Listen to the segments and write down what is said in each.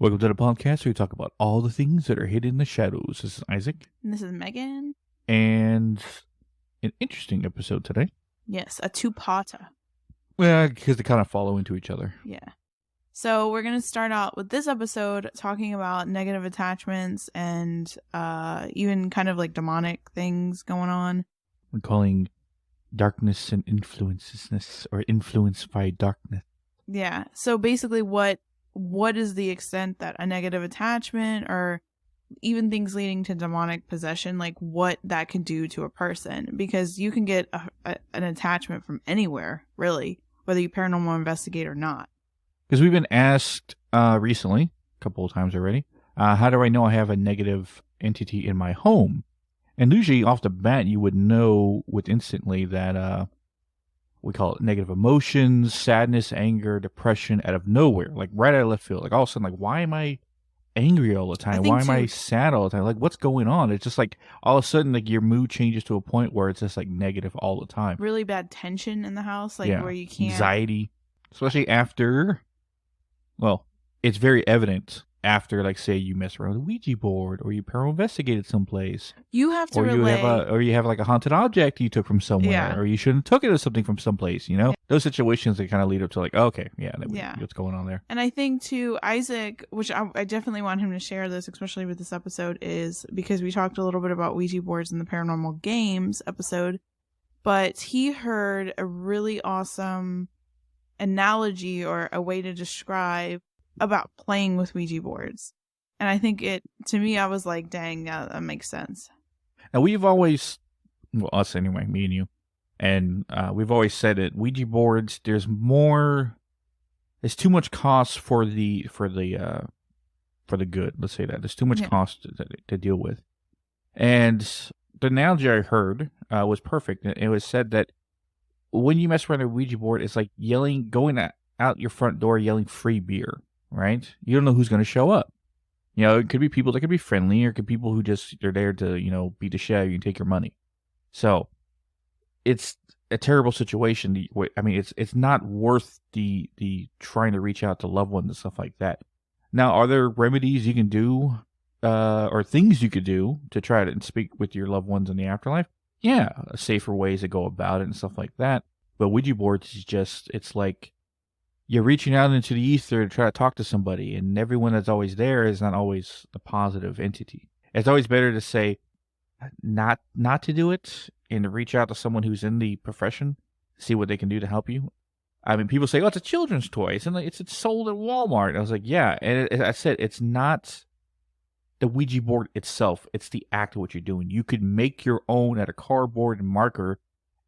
Welcome to the podcast where we talk about all the things that are hidden in the shadows. This is Isaac. And this is Megan. And an interesting episode today. Yes, a two-parter. Well, because they kind of follow into each other. Yeah. So we're going to start out with this episode talking about negative attachments and even kind of like demonic things going on. We're calling darkness and influences, or influenced by darkness. Yeah. So basically what is the extent that a negative attachment or even things leading to demonic possession, like what that can do to a person? Because you can get an attachment from anywhere, really, whether you paranormal investigate or not. Because we've been asked recently, a couple of times already, how do I know I have a negative entity in my home? And usually off the bat, you would know instantly that we call it negative emotions, sadness, anger, depression out of nowhere, like right out of left field. Like all of a sudden, like, why am I angry all the time? Why am I sad all the time? Like, what's going on? It's just like all of a sudden, like your mood changes to a point where it's just like negative all the time. Really bad tension in the house, like where you can't. Anxiety, especially after. Well, it's very evident after, like, say you mess around with a Ouija board, or you paranormal investigated someplace. You have to you have like a haunted object you took from somewhere, or you shouldn't have took it as something from someplace. You know, those situations that kind of lead up to like, oh, okay, what's going on there. And I think too, Isaac, which I definitely want him to share this, especially with this episode, is because we talked a little bit about Ouija boards in the paranormal games episode, but he heard a really awesome analogy or a way to describe about playing with Ouija boards. And I think to me, I was like, dang, that makes sense. Now, we've always, well, us anyway, me and you, and we've always said that Ouija boards, there's too much cost for the good. Let's say that there's too much cost to deal with. And the analogy I heard was perfect. It was said that when you mess around a Ouija board, it's like going out your front door yelling free beer, right? You don't know who's going to show up. You know, it could be people that could be friendly, or it could be people who just are there to, beat the shit out of you and take your money. So it's a terrible situation. I mean, it's not worth the trying to reach out to loved ones and stuff like that. Now, are there remedies you can do, or things you could do to try to speak with your loved ones in the afterlife? Yeah, safer ways to go about it and stuff like that. But Ouija boards is just, it's like you're reaching out into the ether to try to talk to somebody, and everyone that's always there is not always a positive entity. It's always better to say not to do it and to reach out to someone who's in the profession, see what they can do to help you. I mean, people say, oh, it's a children's toy. It's sold at Walmart. I was like, yeah. And I said, it's not the Ouija board itself, it's the act of what you're doing. You could make your own out of cardboard and marker,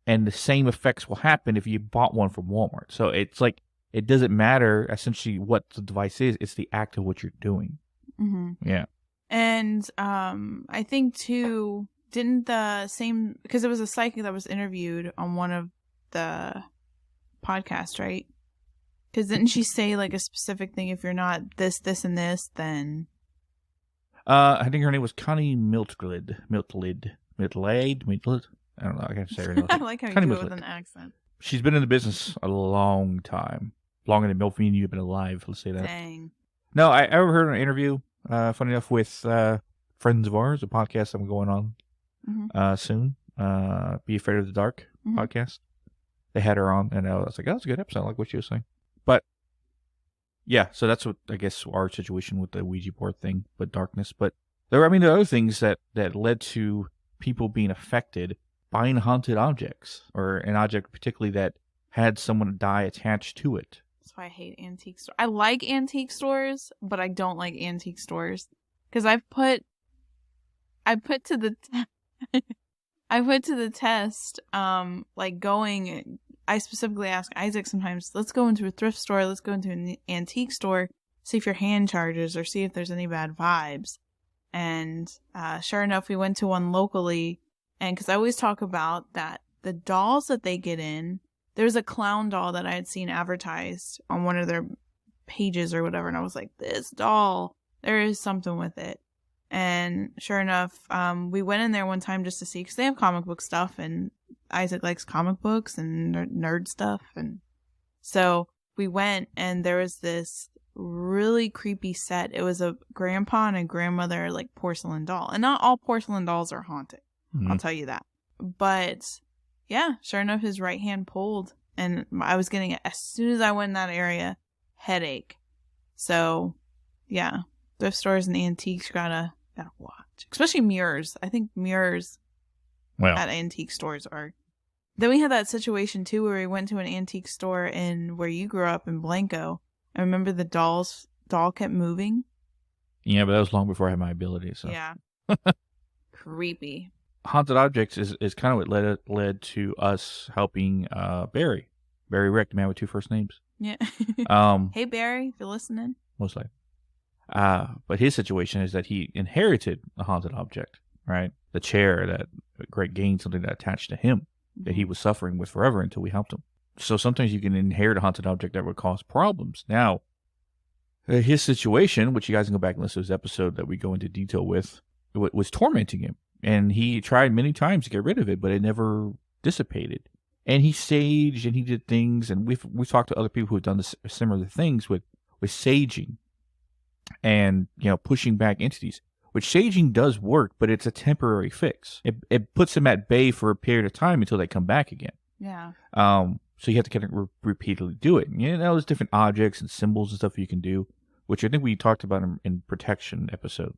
and the same effects will happen if you bought one from Walmart. So it's like, it doesn't matter essentially what the device is, it's the act of what you're doing. Mm-hmm. Yeah. And I think too, didn't the same, because it was a psychic that was interviewed on one of the podcasts, right? Because didn't she say like a specific thing, if you're not this, and this, then... I think her name was Connie Miltlid. I don't know. I can't say her name. I like how you do it with an accent. She's been in the business a long time. Longer than Milf and you have been alive, let's say that. Dang. No, I overheard an interview, funny enough, with friends of ours, a podcast I'm going on soon. Be Afraid of the Dark podcast. They had her on, and I was like, oh, that's a good episode. I like what she was saying. But yeah, so that's what, I guess, our situation with the Ouija board thing, but darkness. But there are other things that led to people being affected buying haunted objects, or an object particularly that had someone die attached to it. That's why I hate antique stores. I like antique stores, but I don't like antique stores because I put to the test, like going. I specifically ask Isaac sometimes, let's go into a thrift store, let's go into an antique store, see if your hand charges or see if there's any bad vibes. And sure enough, we went to one locally, and because I always talk about that, the dolls that they get in, there's a clown doll that I had seen advertised on one of their pages or whatever, and I was like, this doll, there is something with it. And sure enough, we went in there one time just to see, because they have comic book stuff, and Isaac likes comic books and nerd stuff. And so we went, and there was this really creepy set. It was a grandpa and a grandmother, like, porcelain doll. And not all porcelain dolls are haunted. Mm-hmm. I'll tell you that. But yeah, sure enough, his right hand pulled, and I was getting it as soon as I went in that area, headache. So yeah, thrift stores and antiques, gotta watch, especially mirrors. I think mirrors at antique stores are. Then we had that situation too where we went to an antique store in where you grew up in Blanco. I remember the doll kept moving. Yeah, but that was long before I had my ability. So Yeah, creepy. Haunted objects is kind of what led to us helping Barry Rick, the man with two first names. Yeah. Hey Barry, if you're listening. Most likely. But his situation is that he inherited a haunted object, right? The chair that Greg gained, something that attached to him that he was suffering with forever until we helped him. So sometimes you can inherit a haunted object that would cause problems. Now, his situation, which you guys can go back and listen to this episode that we go into detail with, was tormenting him. And he tried many times to get rid of it, but it never dissipated. And he saged and he did things, and we've talked to other people who have done similar things with saging and, you know, pushing back entities. Which saging does work, but it's a temporary fix. It puts them at bay for a period of time until they come back again. Yeah. So you have to kind of repeatedly do it. You know, there's different objects and symbols and stuff you can do, which I think we talked about in protection episode,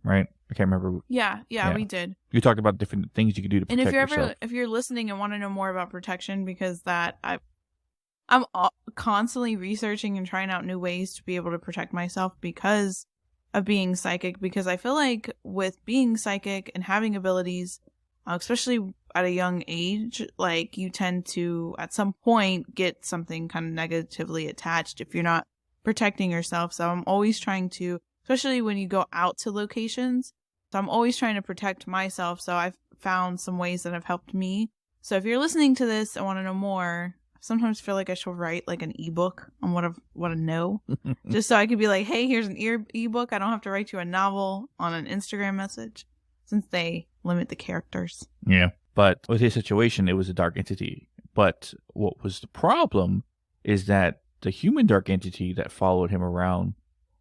right? I can't remember. Yeah, we did. You talked about different things you could do to protect yourself. If you're listening and want to know more about protection, because I'm constantly researching and trying out new ways to be able to protect myself because of being psychic, because I feel like with being psychic and having abilities, especially at a young age, like you tend to at some point get something kind of negatively attached if you're not protecting yourself. So I'm always trying to, especially when you go out to locations, so I'm always trying to protect myself. So I've found some ways that have helped me. So if you're listening to this and want to know more, I sometimes feel like I should write like an ebook on what I know, just so I could be like, hey, here's an ebook. I don't have to write you a novel on an Instagram message, since they limit the characters. Yeah, but with his situation, it was a dark entity. But what was the problem is that the human dark entity that followed him around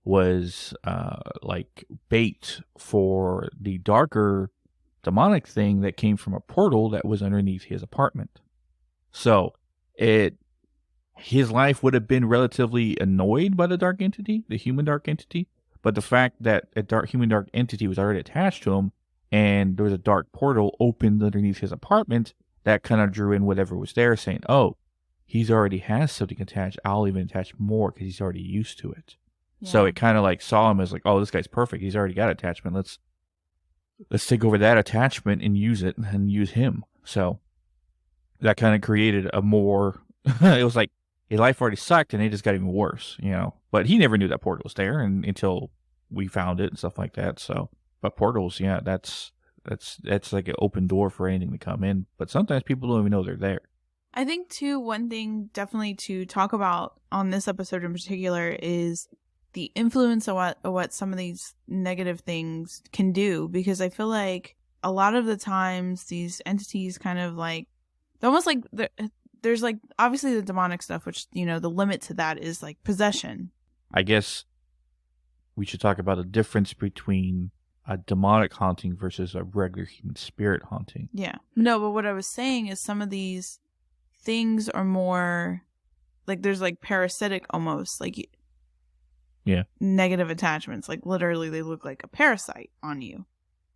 was like bait for the darker demonic thing that came from a portal that was underneath his apartment. So his life would have been relatively annoyed by the dark entity, the human dark entity, but the fact that a human dark entity was already attached to him and there was a dark portal opened underneath his apartment, that kind of drew in whatever was there, saying, oh, he's already has something attached, I'll even attach more because he's already used to it. Yeah. So it kind of like saw him as like, oh, this guy's perfect, he's already got attachment, let's take over that attachment and use it and use him. So that kind of created a more, it was like his life already sucked and it just got even worse, you know. But he never knew that portal was there until we found it and stuff like that. So, but portals, yeah, that's like an open door for anything to come in. But sometimes people don't even know they're there. I think too, one thing definitely to talk about on this episode in particular is the influence of what some of these negative things can do, because I feel like a lot of the times these entities kind of like, they're almost like there's like obviously the demonic stuff, which, you know, the limit to that is like possession. I guess we should talk about the difference between a demonic haunting versus a regular human spirit haunting. Yeah. No, but what I was saying is some of these things are more like there's like parasitic almost, like negative attachments. Like literally they look like a parasite on you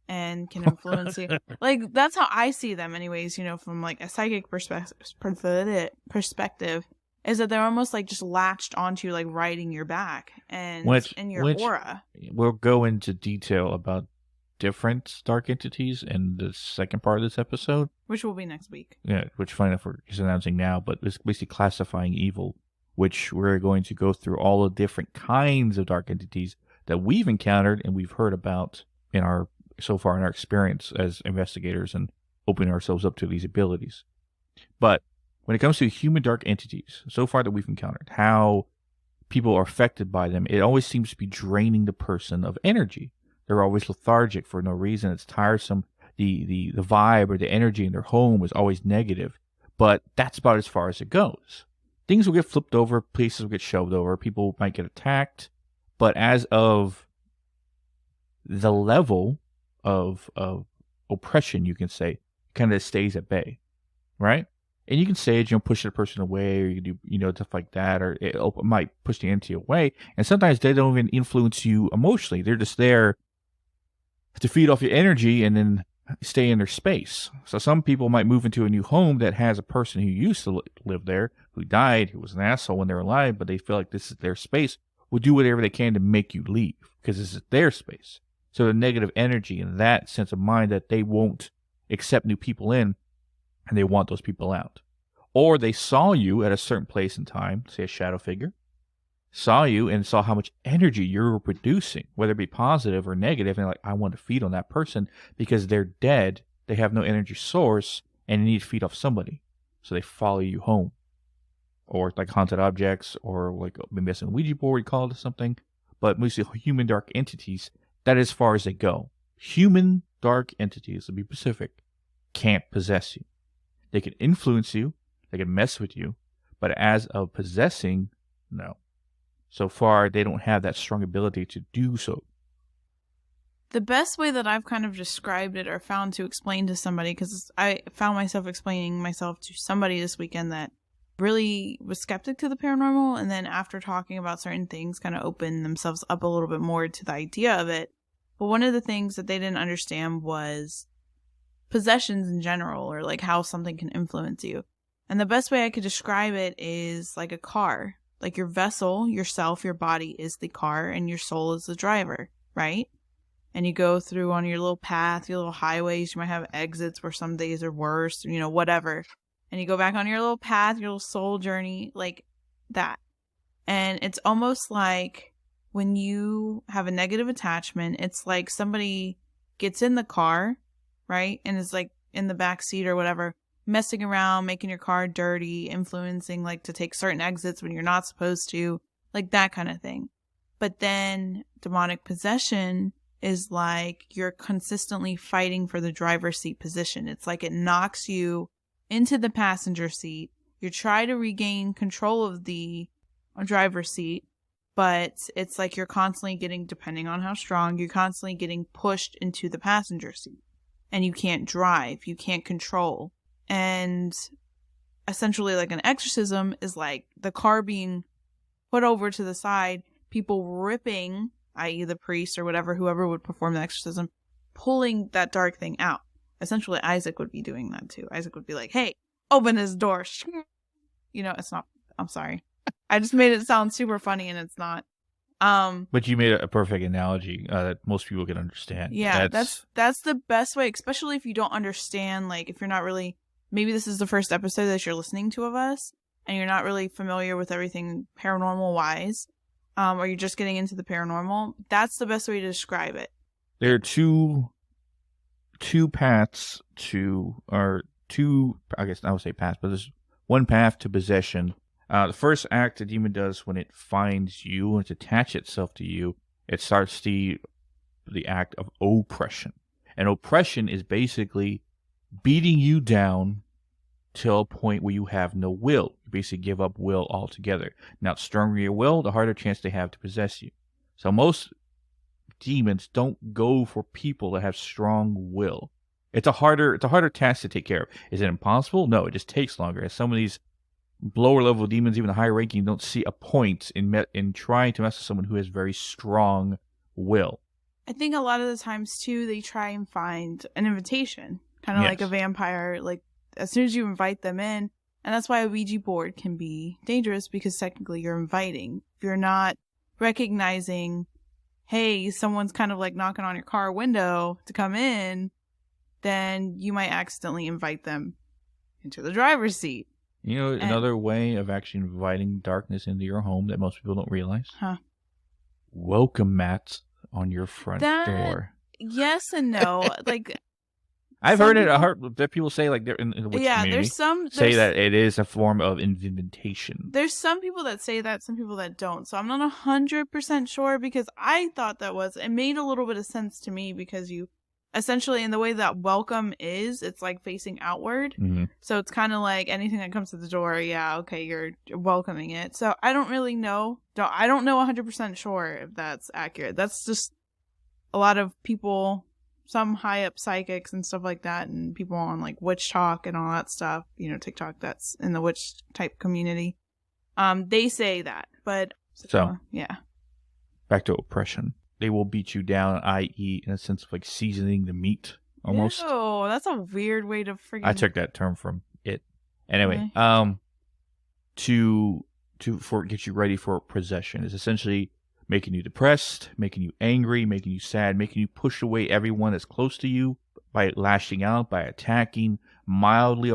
and can influence you. Like that's how I see them anyways, you know, from like a psychic perspective, is that they're almost like just latched onto you, like riding your back and in your aura. We'll go into detail about different dark entities in the second part of this episode, which will be next week. Yeah, which fine enough we're just announcing now, but it's basically classifying evil, which we're going to go through all the different kinds of dark entities that we've encountered and we've heard about so far in our experience as investigators and opening ourselves up to these abilities. But when it comes to human dark entities, so far that we've encountered, how people are affected by them, it always seems to be draining the person of energy. They're always lethargic for no reason. It's tiresome. The vibe or the energy in their home is always negative. But that's about as far as it goes. things will get flipped over, places will get shoved over, people might get attacked, but as of the level of oppression, you can say, kind of stays at bay, right? And you can say, push the person away, or you do, stuff like that, or it might push the entity away. And sometimes they don't even influence you emotionally. They're just there to feed off your energy and then stay in their space. So some people might move into a new home that has a person who used to live there, who died, who was an asshole when they were alive, but they feel like this is their space, will do whatever they can to make you leave because this is their space. So the negative energy and that sense of mind that they won't accept new people in, and they want those people out. Or they saw you at a certain place in time, say a shadow figure, saw you and saw how much energy you were producing, whether it be positive or negative, and they're like, I want to feed on that person because they're dead, they have no energy source, and they need to feed off somebody. So they follow you home. Or like haunted objects, or like maybe a Ouija board, call it something. But mostly human dark entities, that is as far as they go. Human dark entities, to be specific, can't possess you. They can influence you, they can mess with you, but as of possessing, no. So far, they don't have that strong ability to do so. The best way that I've kind of described it or found to explain to somebody, because I found myself explaining myself to somebody this weekend that really was skeptic to the paranormal, and then after talking about certain things kind of opened themselves up a little bit more to the idea of it. But one of the things that they didn't understand was possessions in general, or like how something can influence you. And the best way I could describe it is like a car. Like your vessel, yourself, your body is the car, and your soul is the driver, right? And you go through on your little path, your little highways. You might have exits where some days are worse, whatever. And you go back on your little path, your little soul journey, like that. And it's almost like when you have a negative attachment, it's like somebody gets in the car, right? And is like in the back seat or whatever, messing around, making your car dirty, influencing like to take certain exits when you're not supposed to, like that kind of thing. But then demonic possession is like you're consistently fighting for the driver's seat position. It's like it knocks you into the passenger seat. You try to regain control of the driver's seat, but it's like you're constantly getting, depending on how strong, you're constantly getting pushed into the passenger seat. And you can't drive, you can't control. And essentially like an exorcism is like the car being put over to the side, people ripping, i.e. the priest or whatever, whoever would perform the exorcism, pulling that dark thing out. Essentially Isaac would be doing that too. Isaac would be like, hey, open his door. It's not, I'm sorry. I just made it sound super funny and it's not. But you made a perfect analogy that most people can understand. Yeah, that's the best way, especially if you don't understand, like if you're not really, maybe this is the first episode that you're listening to of us and you're not really familiar with everything paranormal wise, or you're just getting into the paranormal, that's the best way to describe it. There are two paths to, or two, I guess I would say paths, but there's one path to possession. The first act the demon does when it finds you and to attach itself to you, it starts the act of oppression. And oppression is basically beating you down till a point where you have no will. You basically give up will altogether. Now, the stronger your will, the harder chance they have to possess you. So most demons don't go for people that have strong will. It's a harder task to take care of. Is it impossible? No, it just takes longer. As some of these lower level demons, even the higher ranking, don't see a point in trying to mess with someone who has very strong will. I think a lot of the times too, they try and find an invitation, kind of like a vampire. Like as soon as you invite them in, and that's why a Ouija board can be dangerous, because technically you're inviting. If you're not recognizing, hey, someone's kind of like knocking on your car window to come in, then you might accidentally invite them into the driver's seat. Another way of actually inviting darkness into your home that most people don't realize? Welcome mats on your front door. Yes and no. Like I've heard that people say, like, they're in the witch community, there's that it is a form of invitation. There's some people that say that, some people that don't. So I'm not 100% sure, because I thought that it made a little bit of sense to me, because you essentially, in the way that welcome is, it's like facing outward. Mm-hmm. So it's kind of like anything that comes to the door, yeah, okay, you're welcoming it. So I don't really know. I don't know 100% sure if that's accurate. That's just a lot of people, some high up psychics and stuff like that, and people on like witch talk and all that stuff, TikTok, that's in the witch type community. They say that, but so yeah. Back to oppression. They will beat you down, i.e., in a sense of like seasoning the meat, almost. Oh, that's a weird way to freaking. I took that term from it. Anyway, to get you ready for possession is essentially making you depressed, making you angry, making you sad, making you push away everyone that's close to you by lashing out, by attacking, mildly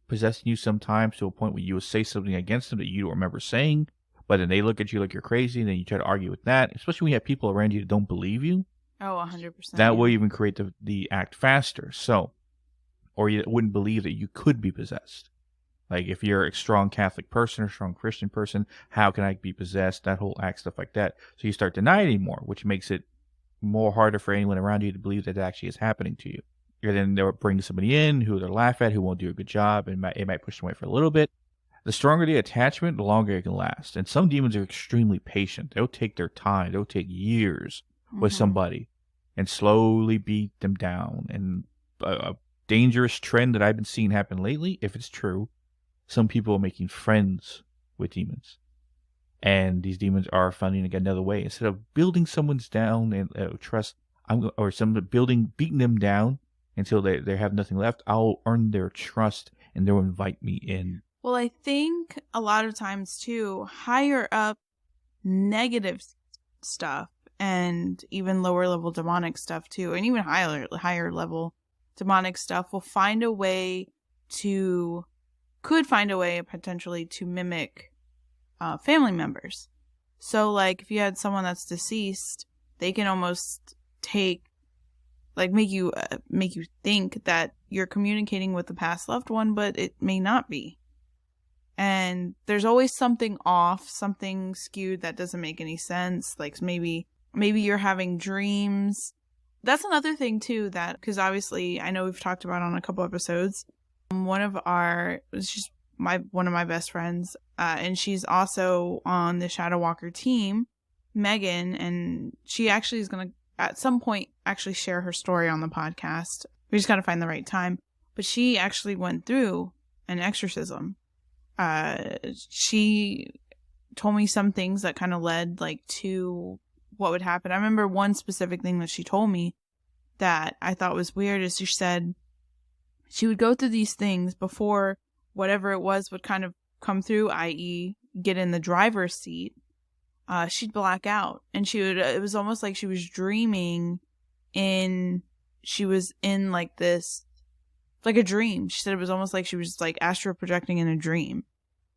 possessing you sometimes to a point where you will say something against them that you don't remember saying, but then they look at you like you're crazy, and then you try to argue with that, especially when you have people around you that don't believe you. Oh, 100%. That will even create the act faster. So, or you wouldn't believe that you could be possessed. Like, if you're a strong Catholic person or strong Christian person, how can I be possessed? That whole act, stuff like that. So you start denying it more, which makes it more harder for anyone around you to believe that it actually is happening to you. And then they'll bring somebody in who they'll laugh at, who won't do a good job, and it might push them away for a little bit. The stronger the attachment, the longer it can last. And some demons are extremely patient. They'll take their time. They'll take years with somebody and slowly beat them down. And a dangerous trend that I've been seeing happen lately, if it's true, some people are making friends with demons. And these demons are finding another way. Instead of building someone's down and beating them down until they have nothing left, I'll earn their trust and they'll invite me in. Well, I think a lot of times, too, higher up negative stuff and even lower level demonic stuff, too, and even higher level demonic stuff could find a way potentially to mimic family members. So, like, if you had someone that's deceased, they can almost make you think that you're communicating with the past loved one, but it may not be. And there's always something off, something skewed that doesn't make any sense. Like maybe you're having dreams. That's another thing too, because obviously I know we've talked about on a couple episodes. One of my best friends, and she's also on the Shadow Walker team, Megan, and she actually is going to at some point actually share her story on the podcast. We just got to find the right time. But she actually went through an exorcism. She told me some things that kind of led to what would happen. I remember one specific thing that she told me that I thought was weird is she said she would go through these things before whatever it was would kind of come through, i.e. get in the driver's seat. She'd black out, and it was almost like she was dreaming she was in this, like a dream. She said it was almost like she was astral projecting in a dream.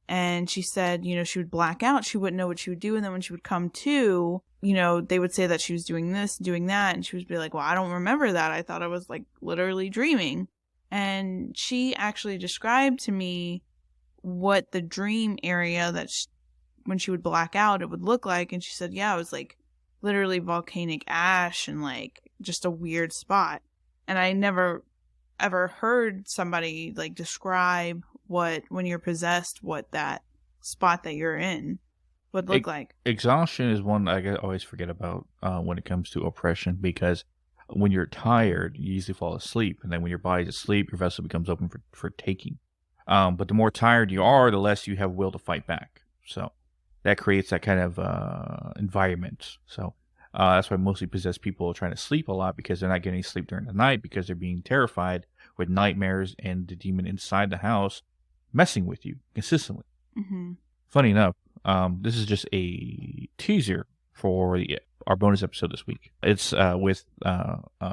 And she said, she would black out. She wouldn't know what she would do. And then when she would come to, they would say that she was doing this, doing that. And she would be like, well, I don't remember that. I thought I was literally dreaming. And she actually described to me what the dream area that when she would black out, it would look like. And she said, yeah, it was literally volcanic ash and just a weird spot. And I never ever heard somebody describe when you're possessed, what that spot that you're in would look like. Exhaustion is one I always forget about when it comes to oppression, because when you're tired, you usually fall asleep, and then when your body's asleep, your vessel becomes open for taking. But the more tired you are, the less you have will to fight back. So that creates that kind of environment. So that's why mostly possessed people are trying to sleep a lot, because they're not getting any sleep during the night, because they're being terrified with nightmares and the demon inside the house messing with you consistently. Mm-hmm. Funny enough, this is just a teaser for our bonus episode this week. It's with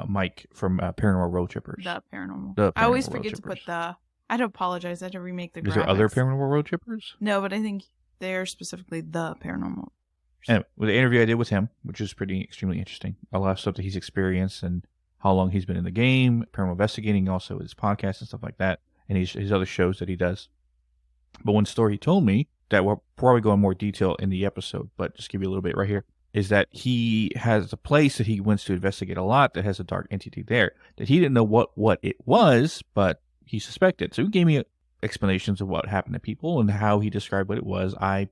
Mike from Paranormal Road Trippers. The Paranormal. I always forget to put the... I had to apologize. I had to remake the graphics. Is there other Paranormal Road Trippers? No, but I think they're specifically the Paranormal. Anyway, with the interview I did with him, which is extremely interesting. A lot of stuff that he's experienced and how long he's been in the game, paranormal investigating, also his podcast and stuff like that, and his other shows that he does. But one story he told me that we'll probably go in more detail in the episode, but just give you a little bit right here. is that he has a place that he wants to investigate a lot that has a dark entity there that he didn't know what it was, but he suspected. So he gave me explanations of what happened to people and how he described what it was. I'm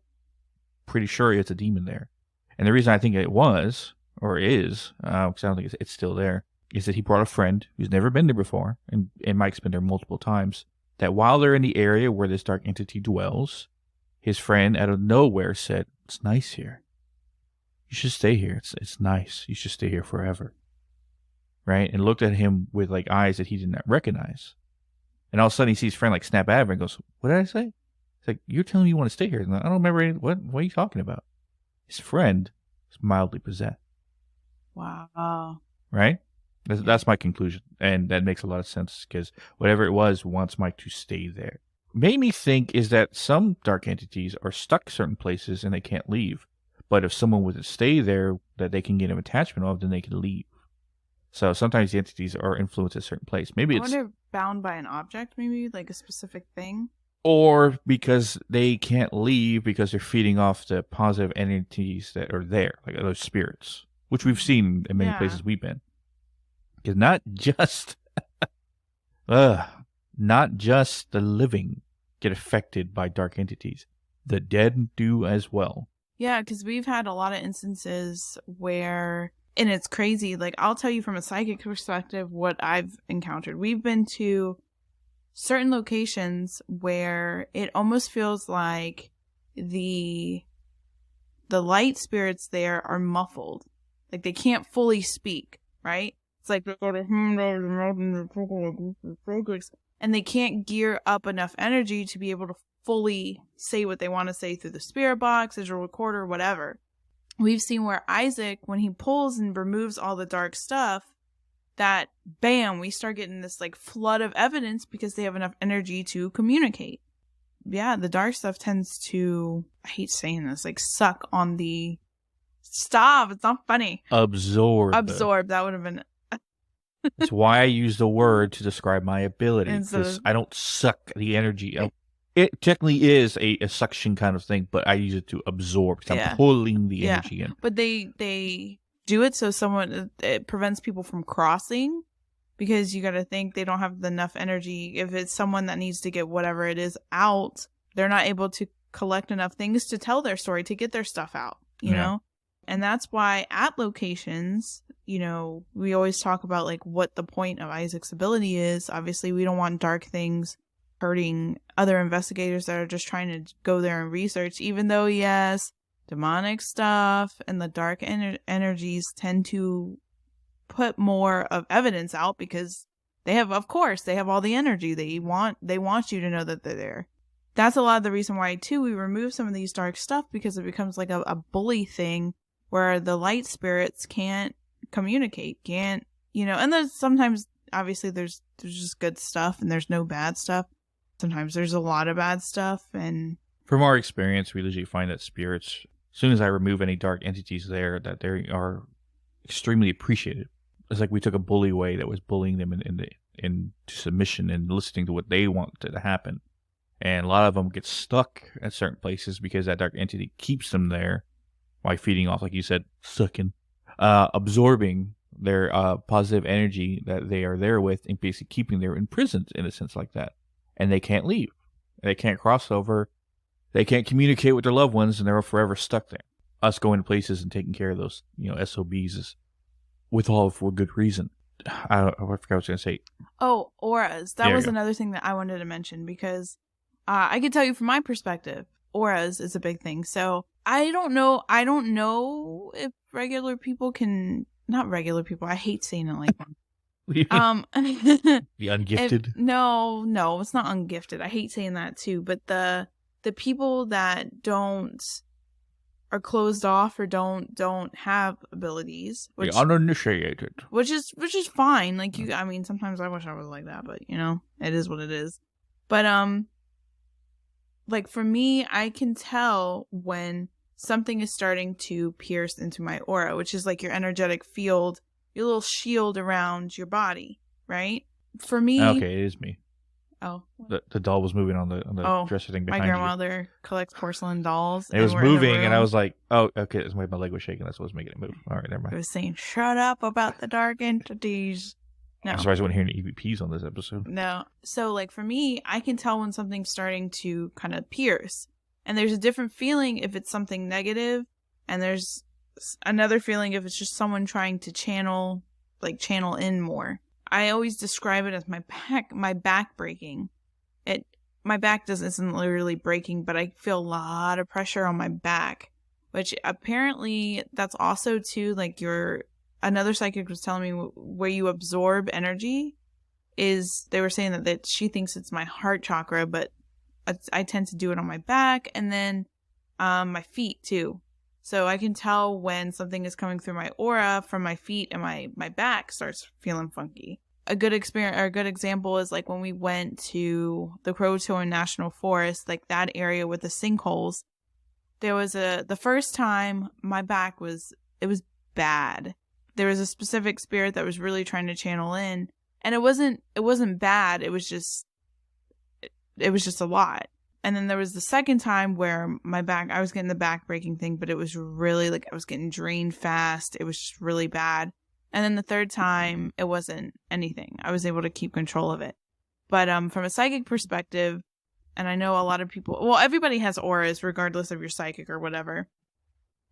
pretty sure it's a demon there. And the reason I think it was, or is, because I don't think it's still there, is that he brought a friend who's never been there before, and Mike's been there multiple times, that while they're in the area where this dark entity dwells, his friend out of nowhere said, "It's nice here. You should stay here. It's nice. You should stay here forever." Right? And looked at him with like eyes that he did not recognize. And all of a sudden he sees his friend like snap out of it and goes, "What did I say?" It's like, "You're telling me you want to stay here." And I don't remember what are you talking about? His friend is mildly possessed. Wow. Right? That's my conclusion. And that makes a lot of sense because whatever it was wants Mike to stay there. Made me think is that some dark entities are stuck certain places and they can't leave. But if someone were to stay there that they can get an attachment of, then they can leave. So sometimes the entities are influenced at a certain place. Maybe I wonder, bound by an object, maybe like a specific thing, or because they can't leave because they're feeding off the positive entities that are there, like those spirits, which we've seen in many places we've been. Because not just the living get affected by dark entities. The dead do as well. Yeah, because we've had a lot of instances where, and it's crazy, like I'll tell you from a psychic perspective what I've encountered. We've been to certain locations where it almost feels like the light spirits there are muffled. Like they can't fully speak, right? It's like and they can't gear up enough energy to be able to fully say what they want to say through the spirit box, digital recorder, whatever. We've seen where Isaac, when he pulls and removes all the dark stuff, that bam, we start getting this like flood of evidence because they have enough energy to communicate. Yeah, the dark stuff tends to, I hate saying this, like suck on the, stop, it's not funny. Absorb. That would have been. That's why I use the word to describe my ability. Because I don't suck the energy out. It technically is a suction kind of thing, but I use it to absorb because I'm pulling the energy in. But they do it so it prevents people from crossing, because you got to think they don't have enough energy. If it's someone that needs to get whatever it is out, they're not able to collect enough things to tell their story, to get their stuff out, you know? And that's why at locations, you know, we always talk about like what the point of Isaac's ability is. Obviously, we don't want dark things hurting other investigators that are just trying to go there and research, even though, yes, demonic stuff and the dark energies tend to put more of evidence out because they have all the energy. They want you to know that they're there. That's a lot of the reason why, too, we remove some of these dark stuff, because it becomes like a bully thing where the light spirits can't communicate, and there's sometimes, obviously, there's just good stuff and there's no bad stuff. Sometimes there's a lot of bad stuff. And from our experience, we usually find that spirits, as soon as I remove any dark entities there, that they are extremely appreciated. It's like we took a bully away that was bullying them into submission and listening to what they want to happen. And a lot of them get stuck at certain places because that dark entity keeps them there by feeding off, like you said, sucking, absorbing their positive energy that they are there with, and basically keeping them imprisoned in a sense like that. And they can't leave. They can't cross over. They can't communicate with their loved ones, and they're forever stuck there. Us going to places and taking care of those, SOBs is for good reason. I forgot what I was going to say. Oh, auras. That was another thing that I wanted to mention, because I could tell you from my perspective, auras is a big thing. So I don't know if regular people can, not regular people, I hate saying it like that. The ungifted? No, it's not ungifted. I hate saying that too. But the people that are closed off or don't have abilities, the uninitiated, which is fine. Like sometimes I wish I was like that, but it is what it is. But like for me, I can tell when something is starting to pierce into my aura, which is like your energetic field, your little shield around your body, right? For me, okay, it is me. Oh. The doll was moving on the dresser thing behind my you. grandmother collects porcelain dolls. It was moving, and I was like, "Oh, okay." It's my leg was shaking. That's what was making it move. All right, never mind. It was saying, "Shut up about the dark entities." No. I'm surprised I wasn't hearing EVPs on this episode. No. So, like, for me, I can tell when something's starting to kind of pierce. And there's a different feeling if it's something negative, and there's another feeling if it's just someone trying to channel in more. I always describe it as my back breaking. My back isn't literally breaking, but I feel a lot of pressure on my back, which apparently that's also too, like, another psychic was telling me where you absorb energy is, they were saying that she thinks it's my heart chakra, but I tend to do it on my back and then my feet too. So I can tell when something is coming through my aura from my feet, and my back starts feeling funky. A good experience, or a good example, is like when we went to the Croatoan National Forest, like that area with the sinkholes. There was the first time my back was bad. There was a specific spirit that was really trying to channel in, and it wasn't bad. It was just a lot. And then there was the second time where my back, I was getting the back breaking thing, but it was really, like, I was getting drained fast. It was just really bad. And then the third time, it wasn't anything. I was able to keep control of it. But from a psychic perspective, and I know a lot of people, well, everybody has auras regardless of your psychic or whatever.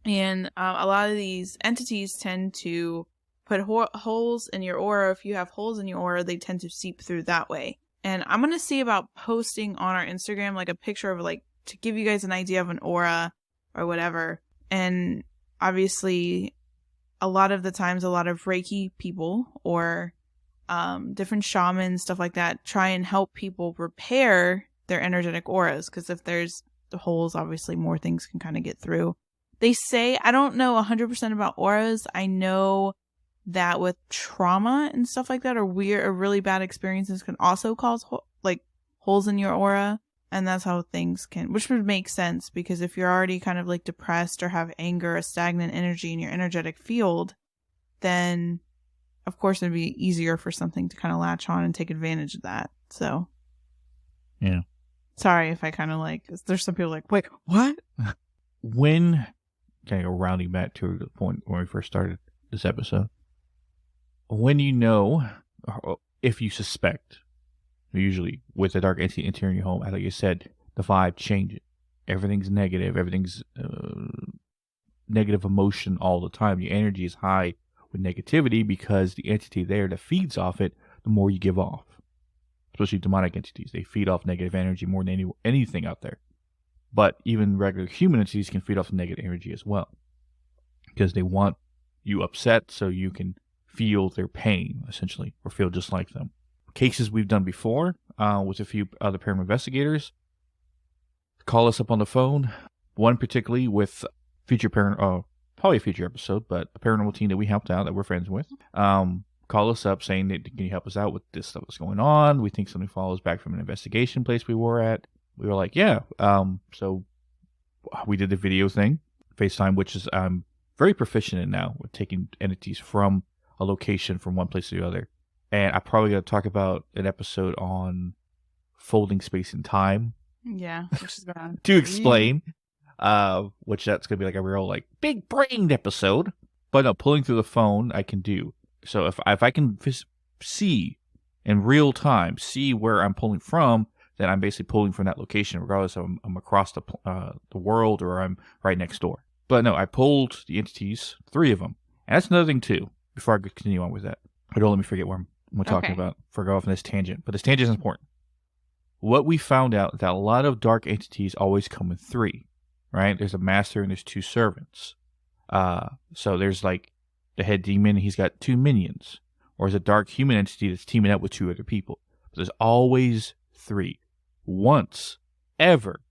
And a lot of these entities tend to put holes in your aura. If you have holes in your aura, they tend to seep through that way. And I'm going to see about posting on our Instagram, like, a picture of, like, to give you guys an idea of an aura or whatever. And obviously, a lot of the times, a lot of Reiki people or different shamans, stuff like that, try and help people repair their energetic auras. Because if there's the holes, obviously more things can kind of get through. They say, I don't know 100% about auras. I know that with trauma and stuff like that, or weird or really bad experiences, can also cause holes in your aura. And that's how things can, which would make sense, because if you're already kind of like depressed or have anger, a stagnant energy in your energetic field, then of course it'd be easier for something to kind of latch on and take advantage of that. So yeah, sorry if I kind of there's some people like, wait, what? When kind of go rounding back to the point when we first started this episode, when you know, or if you suspect, usually with the dark entity entering your home, like you said, the vibe changes. Everything's negative. Everything's negative emotion all the time. Your energy is high with negativity because the entity there that feeds off it, the more you give off. Especially demonic entities. They feed off negative energy more than anything out there. But even regular human entities can feed off negative energy as well, because they want you upset so you can feel their pain, essentially, or feel just like them. Cases we've done before with a few other paranormal investigators. Call us up on the phone. One particularly with probably a future episode, but a paranormal team that we helped out that we're friends with. Call us up saying that, can you help us out with this stuff that's going on? We think something follows back from an investigation place we were at. We were like, yeah. So we did the video thing, FaceTime, which is I'm very proficient in now with taking entities from a location from one place to the other. And I probably got to talk about an episode on folding space and time. Yeah, which is bad. To explain, which that's going to be like a real big brained episode. But no, pulling through the phone I can do. So if I can see in real time, see where I'm pulling from, then I'm basically pulling from that location, regardless of I'm across the world or I'm right next door. But no, I pulled the entities, 3 of them. And that's another thing too, before I continue on with that. Don't let me forget what I'm talking about before I go off on this tangent. But this tangent is important. What we found out that a lot of dark entities always come in 3, right? There's a master and there's 2 servants. So there's the head demon, he's got 2 minions. Or there's a dark human entity that's teaming up with 2 other people. But there's always 3. Once, ever,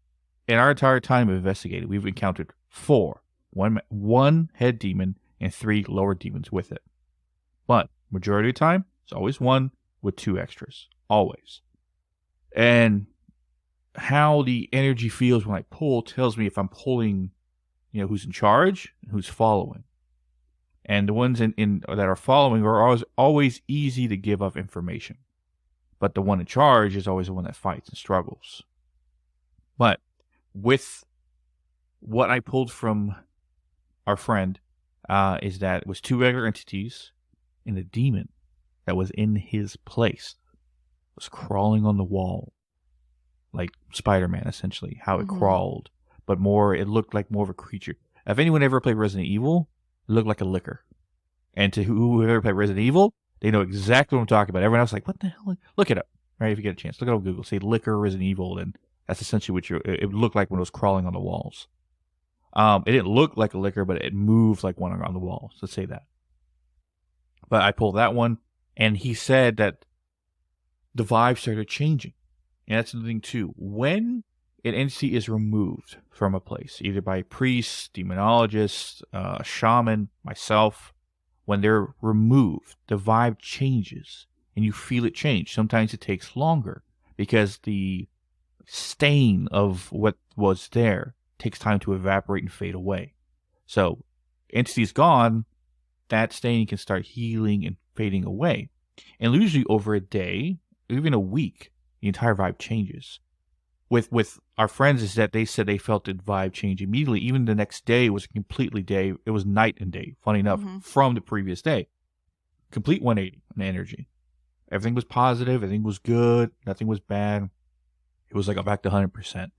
in our entire time of investigating, we've encountered 4. One head demon and 3 lower demons with it. But majority of the time, it's always 1 with 2 extras. Always. And how the energy feels when I pull tells me if I'm pulling, who's in charge and who's following. And the ones in that are following are always easy to give off information. but the one in charge is always the one that fights and struggles. But with what I pulled from our friend is that it was 2 regular entities and a demon that was in his place was crawling on the wall, like Spider-Man, essentially, how it crawled, but it looked like more of a creature. If anyone ever played Resident Evil, it looked like a licker. And to whoever played Resident Evil, they know exactly what I'm talking about. Everyone else is like, what the hell? Look it up, right? If you get a chance, look it up on Google. Say licker Resident Evil, and that's essentially what it looked like when it was crawling on the walls. It didn't look like a licker, but it moved like one on the walls. Let's say that. But I pulled that one, and he said that the vibe started changing. And that's the thing, too. When an entity is removed from a place, either by a priest, demonologist, shaman, myself, when they're removed, the vibe changes, and you feel it change. Sometimes it takes longer, because the stain of what was there takes time to evaporate and fade away. So, entity's gone, that stain can start healing and fading away. And usually over a day, even a week, the entire vibe changes. With our friends is that they said they felt the vibe change immediately. Even the next day was a completely day. It was night and day, funny enough, from the previous day. Complete 180 in energy. Everything was positive. Everything was good. Nothing was bad. It was like back to 100%.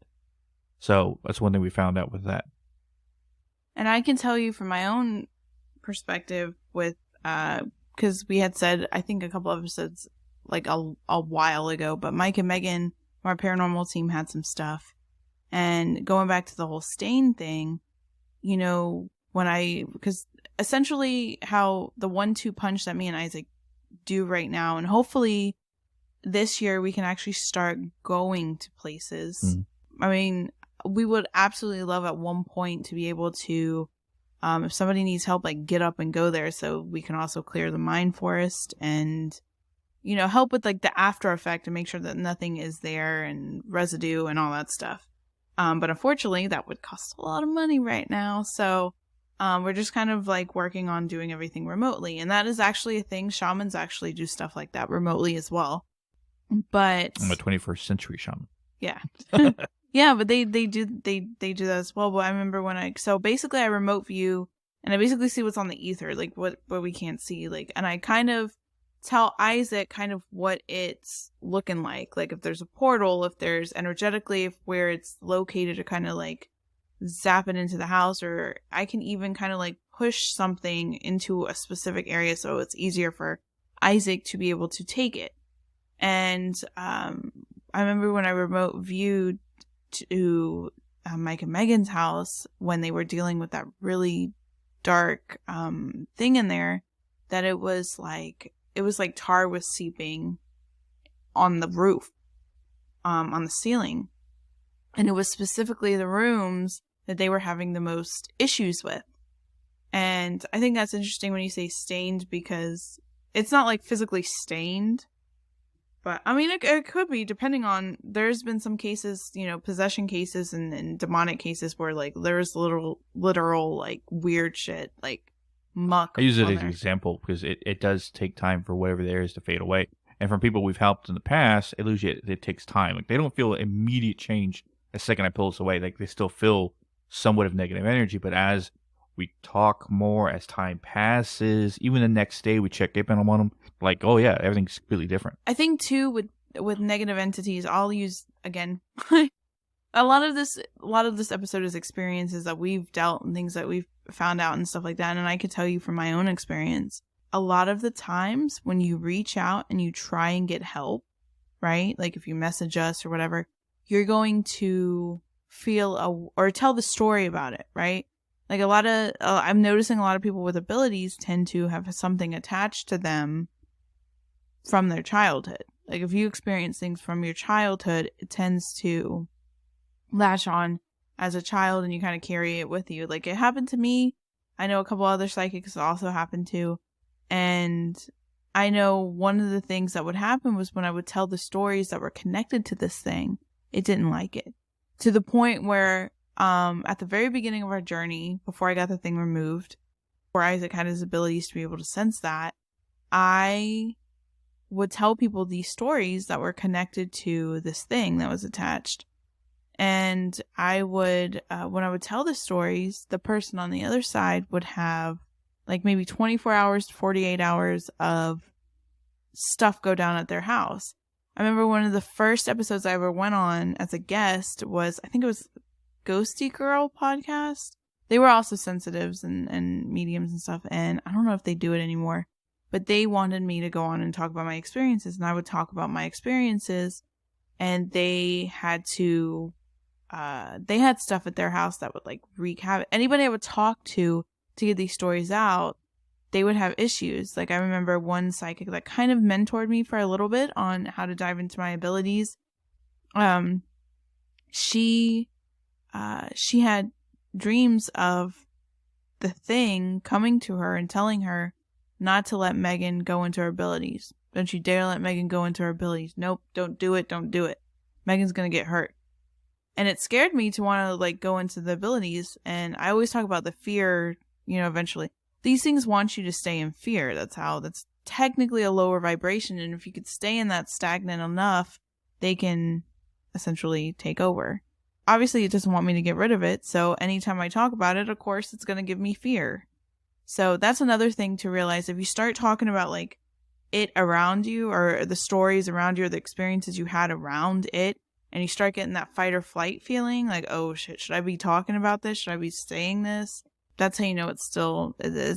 So that's one thing we found out with that. And I can tell you from my own perspective with, because we had said, I think a couple episodes like a while ago, but Mike and Megan, our paranormal team, had some stuff. And going back to the whole stain thing, you know, because essentially how the 1-2 punch that me and Isaac do right now, and hopefully this year we can actually start going to places. I mean, we would absolutely love at one point to be able to, if somebody needs help, like get up and go there, so we can also clear the mine forest and, you know, help with like the after effect and make sure that nothing is there and residue and all that stuff. But unfortunately, that would cost a lot of money right now. So we're just kind of like working on doing everything remotely. And that is actually a thing. Shamans actually do stuff like that remotely as well. But I'm a 21st century shaman. Yeah. Yeah, but they do that as well. But I remember so basically I remote view and I basically see what's on the ether, like what we can't see, like, and I kind of tell Isaac kind of what it's looking like if there's a portal, if there's energetically, where it's located, to kind of like zap it into the house, or I can even kind of like push something into a specific area so it's easier for Isaac to be able to take it. And I remember when I remote viewed to Mike and Megan's house when they were dealing with that really dark thing in there, that it was like tar was seeping on the roof, on the ceiling. And it was specifically the rooms that they were having the most issues with. And I think that's interesting when you say stained, because it's not like physically stained. But, I mean, it could be, depending on, there's been some cases, you know, possession cases and demonic cases where, like, there's literal, like, weird shit, like, muck. I use it as an example because it does take time for whatever there is to fade away. And from people we've helped in the past, it takes time. Like, they don't feel immediate change the second I pull this away. Like, they still feel somewhat of negative energy, but as we talk more, as time passes, even the next day we check in on them, like, oh yeah, everything's completely different. I think too with negative entities, I'll use again a lot of this episode is experiences that we've dealt and things that we've found out and stuff like that. And I could tell you from my own experience, a lot of the times when you reach out and you try and get help, right? Like if you message us or whatever, you're going to feel or tell the story about it, right? Like a lot of, I'm noticing a lot of people with abilities tend to have something attached to them from their childhood. Like if you experience things from your childhood, it tends to latch on as a child and you kind of carry it with you. Like it happened to me. I know a couple other psychics also happened to. And I know one of the things that would happen was when I would tell the stories that were connected to this thing, it didn't like it. To the point where at the very beginning of our journey, before I got the thing removed, where Isaac had his abilities to be able to sense that, I would tell people these stories that were connected to this thing that was attached. And I would, when I would tell the stories, the person on the other side would have like maybe 24 hours to 48 hours of stuff go down at their house. I remember one of the first episodes I ever went on as a guest was, I think it was Ghosty Girl podcast. They were also sensitives and mediums and stuff, and I don't know if they do it anymore, but they wanted me to go on and talk about my experiences, and I would talk about my experiences, and they had stuff at their house that would like wreak havoc. Anybody I would talk to get these stories out, they would have issues. Like I remember one psychic that kind of mentored me for a little bit on how to dive into my abilities. She had dreams of the thing coming to her and telling her not to let Megan go into her abilities. Don't you dare let Megan go into her abilities. Nope, don't do it. Don't do it. Megan's gonna get hurt. And it scared me to want to like go into the abilities. And I always talk about the fear, eventually. These things want you to stay in fear. That's technically a lower vibration. And if you could stay in that stagnant enough, they can essentially take over. Obviously, it doesn't want me to get rid of it. So anytime I talk about it, of course, it's going to give me fear. So that's another thing to realize. If you start talking about like it around you or the stories around you or the experiences you had around it, and you start getting that fight or flight feeling like, oh shit, should I be talking about this? Should I be saying this? That's how you know it's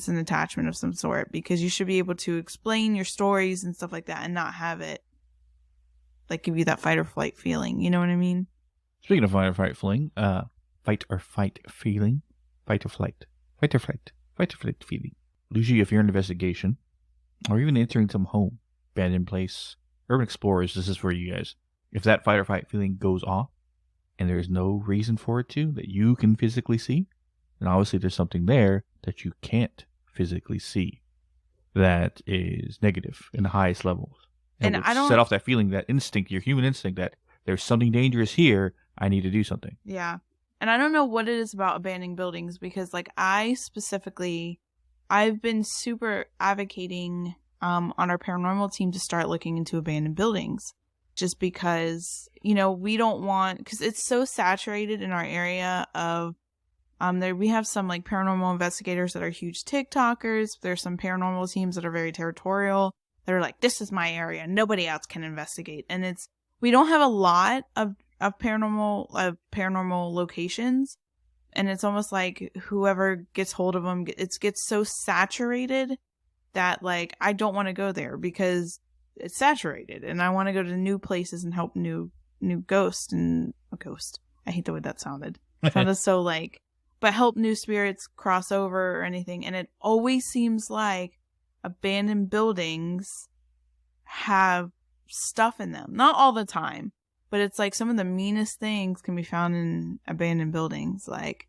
an attachment of some sort, because you should be able to explain your stories and stuff like that and not have it like give you that fight or flight feeling. You know what I mean? Speaking of fight or flight feeling, fight or flight, feeling. Usually if you're in an investigation or even entering some home, abandoned place, urban explorers, this is for you guys. If that fight or flight feeling goes off and there's no reason for it to that you can physically see, then obviously there's something there that you can't physically see that is negative in the highest levels. And I don't set off that feeling, that instinct, your human instinct that there's something dangerous here. I need to do something. Yeah. And I don't know what it is about abandoning buildings, because like I've been super advocating on our paranormal team to start looking into abandoned buildings. Just because, we don't want, because it's so saturated in our area of, we have some like paranormal investigators that are huge TikTokers. There's some paranormal teams that are very territorial. They're like, this is my area. Nobody else can investigate. And we don't have a lot of paranormal locations. And it's almost like whoever gets hold of them, it gets so saturated that like, I don't want to go there because it's saturated, and I want to go to new places and help new ghosts and a ghost. I hate the way that sounded. It sounded so like, but help new spirits cross over or anything. And it always seems like abandoned buildings have stuff in them. Not all the time, but it's like some of the meanest things can be found in abandoned buildings, like,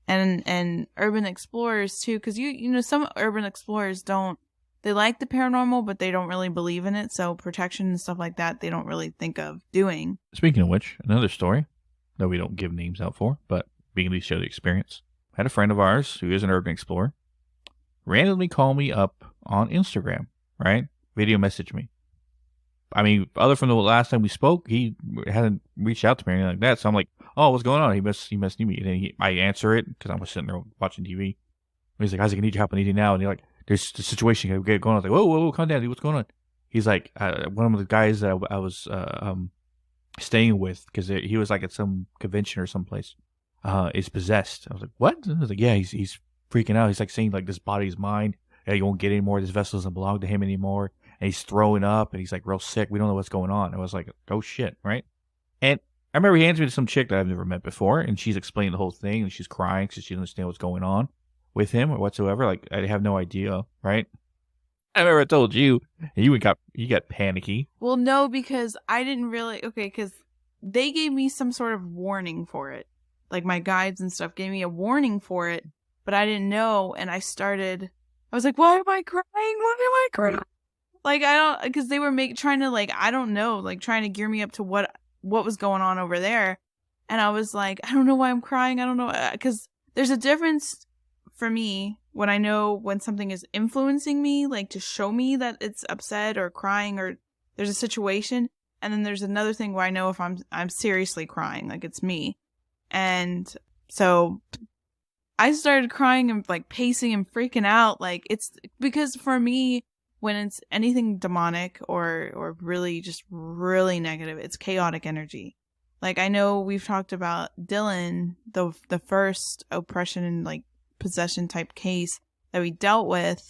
and urban explorers too, because some urban explorers they like the paranormal, but they don't really believe in it. So protection and stuff like that, they don't really think of doing. Speaking of which, another story that we don't give names out for, but we can at least show the experience. I had a friend of ours who is an urban explorer randomly call me up on Instagram, right? Video message me. I mean, other from the last time we spoke, he hadn't reached out to me or anything like that. So I'm like, oh, what's going on? He must need me. And then I answer it because I was sitting there watching TV. He's like, Isaac, I need your help. I need you now. And you're like, there's the situation going on. I was like, whoa, calm down, dude. What's going on? He's like, one of the guys that I was staying with, because he was like at some convention or someplace, is possessed. I was like, what? I was like, yeah, he's freaking out. He's like saying like this body's mine. Yeah, you won't get any more. This vessel doesn't belong to him anymore. And he's throwing up, and he's like real sick. We don't know what's going on. I was like, oh shit, right? And I remember he hands me to some chick that I've never met before, and she's explaining the whole thing, and she's crying because she doesn't understand what's going on with him or whatsoever. Like, I have no idea, right? I remember I told you, and you got panicky. Well, no, because I didn't really, because they gave me some sort of warning for it. Like, my guides and stuff gave me a warning for it, but I didn't know, and I was like, why am I crying? Why am I crying? Like, because they were trying to, like, I don't know, like, trying to gear me up to what was going on over there. And I was like, I don't know why I'm crying. I don't know. Because there's a difference for me when I know when something is influencing me, like to show me that it's upset or crying or there's a situation. And then there's another thing where I know if I'm seriously crying, like it's me. And so I started crying and like pacing and freaking out. Like it's because for me, when it's anything demonic or really just really negative, it's chaotic energy. Like I know we've talked about Dylan, the first oppression and like possession type case that we dealt with.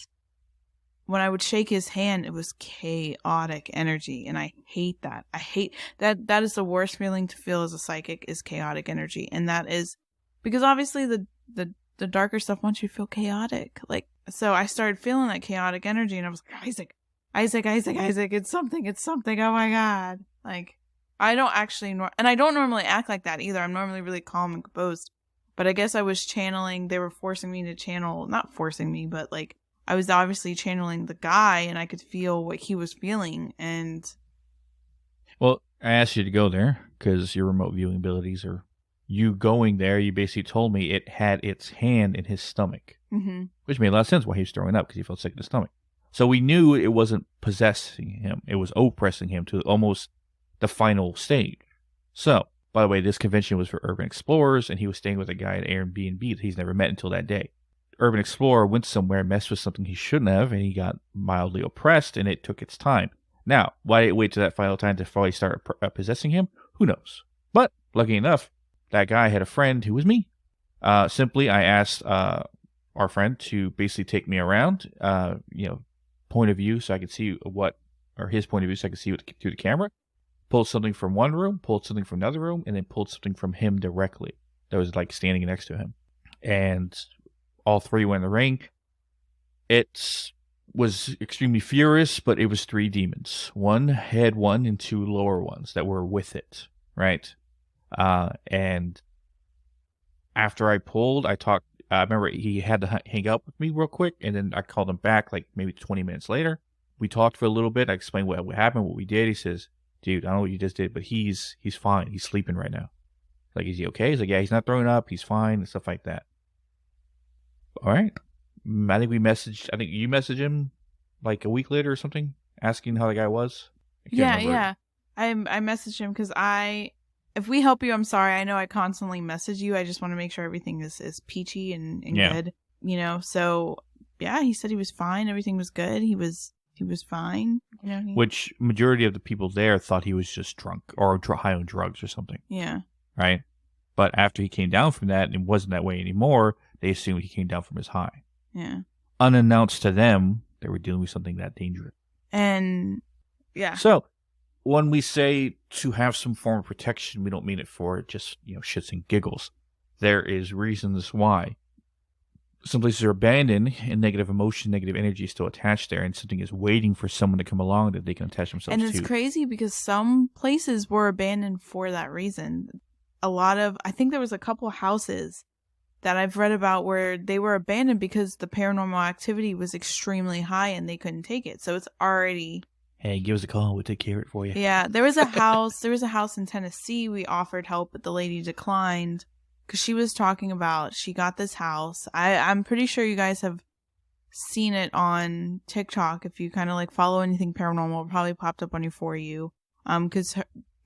When I would shake his hand, it was chaotic energy, and I hate that. I hate that. That is the worst feeling to feel as a psychic, is chaotic energy, and that is because obviously the darker stuff wants you to feel chaotic. Like, so I started feeling that chaotic energy, and I was like, Isaac, it's something. Oh my god! Like, I don't actually, and I don't normally act like that either. I'm normally really calm and composed, but I guess I was channeling. They were forcing me to channel, not forcing me, but like. I was obviously channeling the guy, and I could feel what he was feeling. And well, I asked you to go there because your remote viewing abilities are. You going there, you basically told me it had its hand in his stomach, which made a lot of sense why he was throwing up because he felt sick in his stomach. So we knew it wasn't possessing him; it was oppressing him to almost the final stage. So, by the way, this convention was for urban explorers, and he was staying with a guy at Airbnb that he's never met until that day. Urban explorer went somewhere, messed with something he shouldn't have, and he got mildly oppressed, and it took its time. Now, why did it wait to that final time to finally start possessing him? Who knows? But, lucky enough, that guy had a friend who was me. Simply, I asked our friend to basically take me around, point of view, so I could see his point of view, so I could see what through the camera. Pulled something from one room, pulled something from another room, and then pulled something from him directly that was like standing next to him. And all three went in the ring. It was extremely furious, but it was three demons. One head one and two lower ones that were with it, right? And after I pulled, I talked. I remember he had to hang up with me real quick, and then I called him back like maybe 20 minutes later. We talked for a little bit. I explained what happened, what we did. He says, dude, I don't know what you just did, but he's fine. He's sleeping right now. Like, is he okay? He's like, yeah, he's not throwing up. He's fine, and stuff like that. All right. I think you messaged him like a week later or something, asking how the guy was. Yeah. I messaged him because if we help you, I'm sorry. I know I constantly message you. I just want to make sure everything is peachy and good. So yeah, he said he was fine. Everything was good. He was fine. Which majority of the people there thought he was just drunk or high on drugs or something. Yeah. Right. But after he came down from that and it wasn't that way anymore, they assumed he came down from his high. Yeah. Unannounced to them, they were dealing with something that dangerous. And yeah. So when we say to have some form of protection, we don't mean it for just, shits and giggles. There is reasons why. Some places are abandoned and negative emotion, negative energy is still attached there, and something is waiting for someone to come along that they can attach themselves to. And it's crazy because some places were abandoned for that reason. I think there was a couple of houses that I've read about where they were abandoned because the paranormal activity was extremely high and they couldn't take it. So it's already... Hey, give us a call. We'll take care of it for you. Yeah, there was a house in Tennessee. We offered help, but the lady declined because she was talking about she got this house. I'm pretty sure you guys have seen it on TikTok. If you kind of like follow anything paranormal, it probably popped up on you for you. Because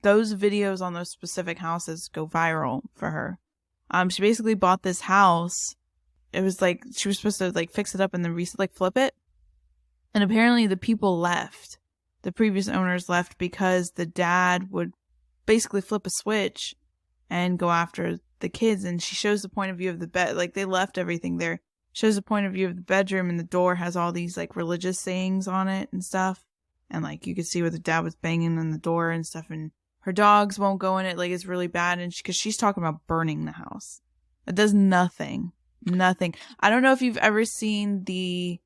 those videos on those specific houses go viral for her. She basically bought this house. It was like she was supposed to like fix it up and then flip it. And apparently the people left. The previous owners left because the dad would basically flip a switch and go after the kids. And she shows the point of view of the bed. Like they left everything there. Shows the point of view of the bedroom, and the door has all these like religious sayings on it and stuff. And like you could see where the dad was banging on the door and stuff. And her dogs won't go in it. Like it's really bad. And because she's talking about burning the house. It does nothing. Nothing. I don't know if you've ever seen the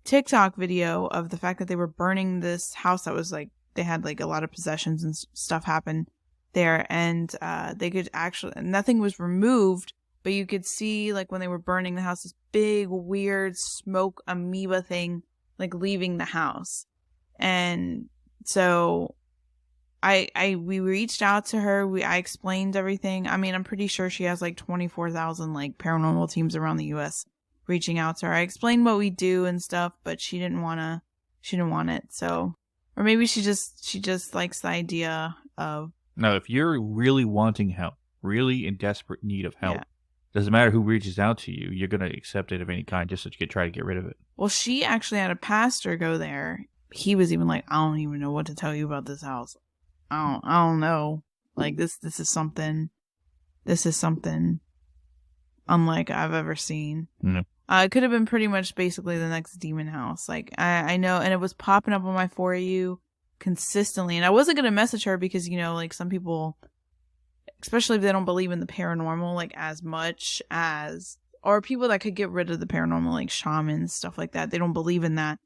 TikTok video of the fact that they were burning this house that was like, they had like a lot of possessions and stuff happen there. And they could actually, nothing was removed, but you could see like when they were burning the house, this big weird smoke amoeba thing like leaving the house. And so we reached out to her. I explained everything. I mean, I'm pretty sure she has like 24,000 like paranormal teams around the US. reaching out to her. I explained what we do and stuff, but she didn't want it. So, or maybe she just likes the idea of. No, if you're really wanting help, really in desperate need of help, Yeah. doesn't matter who reaches out to you, you're going to accept it of any kind just so you can try to get rid of it. Well, she actually had a pastor go there. He was even like, I don't even know what to tell you about this house. I don't know. Like this is something unlike I've ever seen. No. It could have been pretty much basically the next demon house. Like I know, and it was popping up on my For You consistently. And I wasn't going to message her because, like some people, especially if they don't believe in the paranormal, like as much as, or people that could get rid of the paranormal, like shamans, stuff like that. They don't believe in that.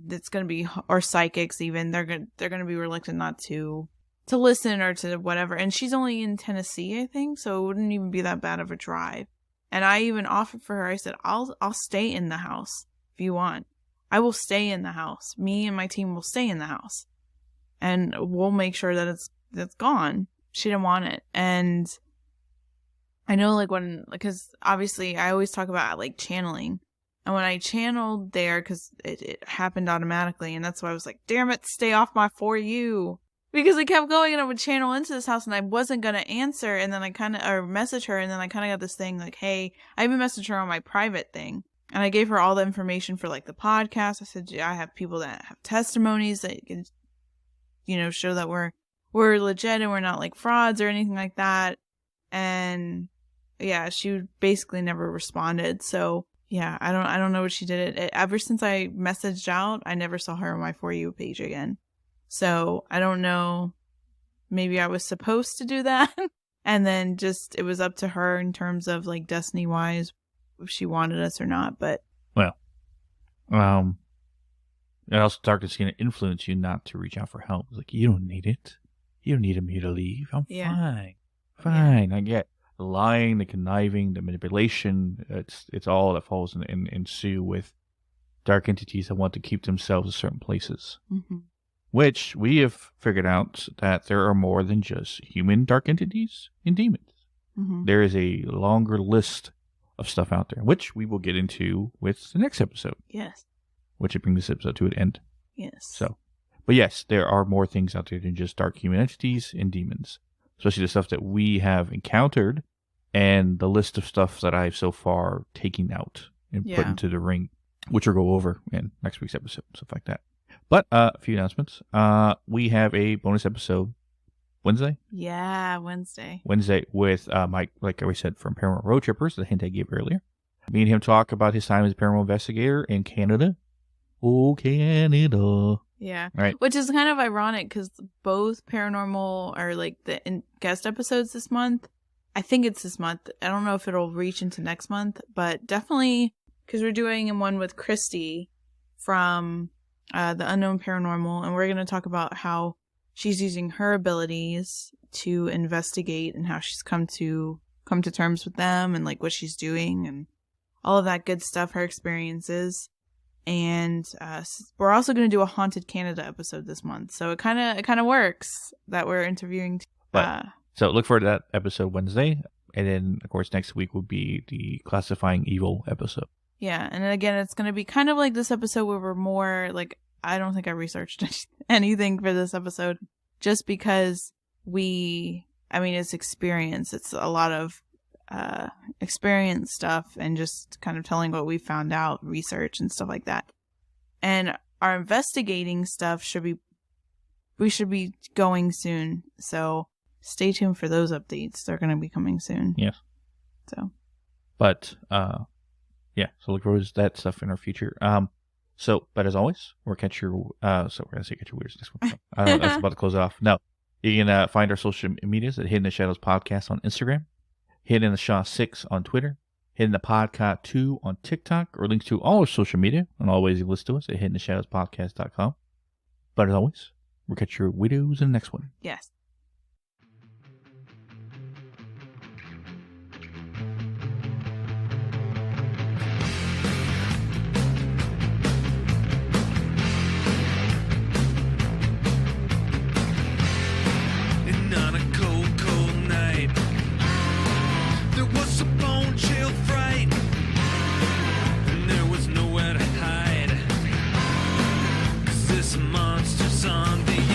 It's going to be, or psychics even, they're going to be reluctant not to listen or to whatever. And she's only in Tennessee, I think. So it wouldn't even be that bad of a drive. And I even offered for her, I said, I'll stay in the house if you want. I will stay in the house. Me and my team will stay in the house. And we'll make sure that it's gone. She didn't want it. And I know because obviously I always talk about like channeling. And when I channeled there, because it happened automatically, and that's why I was like, damn it, stay off my For You. Because it kept going and I would channel into this house and I wasn't going to answer. And then or message her. And then I kind of got this thing like, hey, I even messaged her on my private thing. And I gave her all the information for like the podcast. I said, I have people that have testimonies that can, show that we're legit and we're not like frauds or anything like that. And yeah, she basically never responded. So yeah, I don't know what she did. Ever since I messaged out, I never saw her on my For You page again. So I don't know. Maybe I was supposed to do that. And then just it was up to her in terms of like destiny wise if she wanted us or not. But well, and also darkness is going to influence you not to reach out for help. It's like, you don't need it. You don't need me to leave. I'm fine. Yeah. I get the lying, the conniving, the manipulation. It's all that falls in ensue with dark entities that want to keep themselves in certain places. Mm-hmm. Which we have figured out that there are more than just human dark entities and demons. Mm-hmm. There is a longer list of stuff out there, which we will get into with the next episode. Yes. Which will bring this episode to an end. Yes. So, but yes, there are more things out there than just dark human entities and demons. Especially the stuff that we have encountered and the list of stuff that I've so far taken out and put into the ring, which we'll go over in next week's episode, stuff like that. But a few announcements. We have a bonus episode Wednesday. Yeah, Wednesday with Mike, like I said, from Paranormal Road Trippers, the hint I gave earlier. Me and him talk about his time as a paranormal investigator in Canada. Oh, Canada. Yeah. Right. Which is kind of ironic because both paranormal are like the guest episodes this month. I think it's this month. I don't know if it'll reach into next month, but definitely because we're doing one with Christy from the Unknown Paranormal, and we're going to talk about how she's using her abilities to investigate and how she's come to terms with them and like what she's doing and all of that good stuff, her experiences. And we're also going to do a Haunted Canada episode this month, so it kind of works that we're interviewing. So look forward to that episode Wednesday, and then of course next week will be the Classifying Evil episode. Yeah, and again, it's going to be kind of like this episode where we're more like, I don't think I researched anything for this episode, just because it's experience. It's a lot of experience stuff and just kind of telling what we found out, research and stuff like that. And our investigating stuff we should be going soon. So stay tuned for those updates. They're going to be coming soon. Yes. So. But, yeah, so look forward to that stuff in our future. But as always, we're going to catch your weirds next one. I don't know, that's about to close off. No, you can find our social medias at Hidden in the Shadows Podcast on Instagram, Hidden in the Shaw 6 on Twitter, Hidden the Podcast 2 on TikTok, or links to all our social media and all ways you listen to us at hiddentheshadowspodcast.com. But as always, we'll catch your widows in the next one. Yes. monster zombie